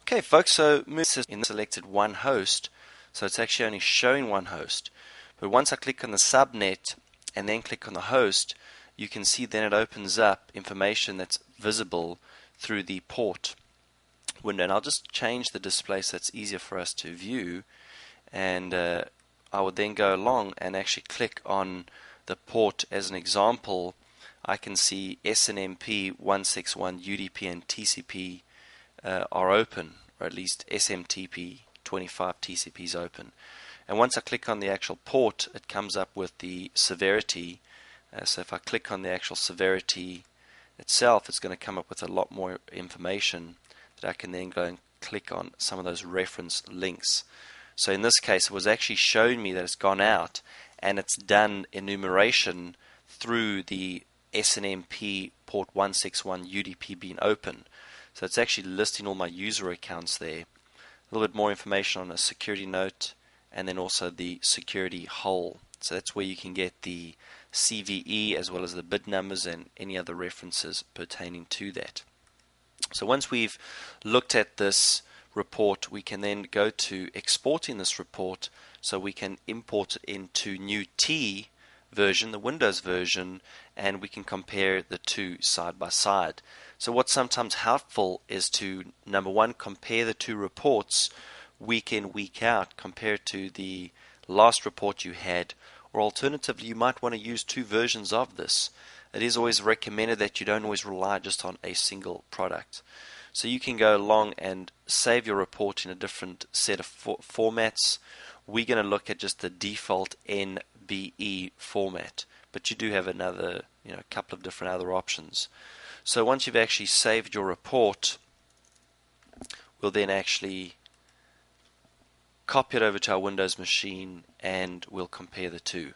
Okay folks, so Nessus selected one host, so it's actually only showing one host. But once I click on the subnet and then click on the host, you can see then it opens up information that's visible through the port window. And I'll just change the display so it's easier for us to view, and I would then go along and actually click on the port. As an example, I can see SNMP 161 UDP and TCP are open, or at least SMTP 25 TCP is open. And once I click on the actual port, it comes up with the severity. So if I click on the actual severity itself, it's going to come up with a lot more information that I can then go and click on some of those reference links. So in this case, it was actually showing me that it's gone out and it's done enumeration through the SNMP port 161 UDP being open. So it's actually listing all my user accounts there. A little bit more information on a security note, and then also the security hole. So that's where you can get the CVE as well as the bit numbers and any other references pertaining to that. So once we've looked at this report, we can then go to exporting this report, so we can import it into new T version, the Windows version, and we can compare the two side by side. So what's sometimes helpful is to, number one, compare the two reports week in, week out, compared to the last report you had, or alternatively you might want to use two versions of this. It is always recommended that you don't always rely just on a single product. So you can go along and save your report in a different set of formats. We're going to look at just the default NBE format, but you do have another, a couple of different other options. So once you've actually saved your report, we'll then actually copy it over to our Windows machine and we'll compare the two.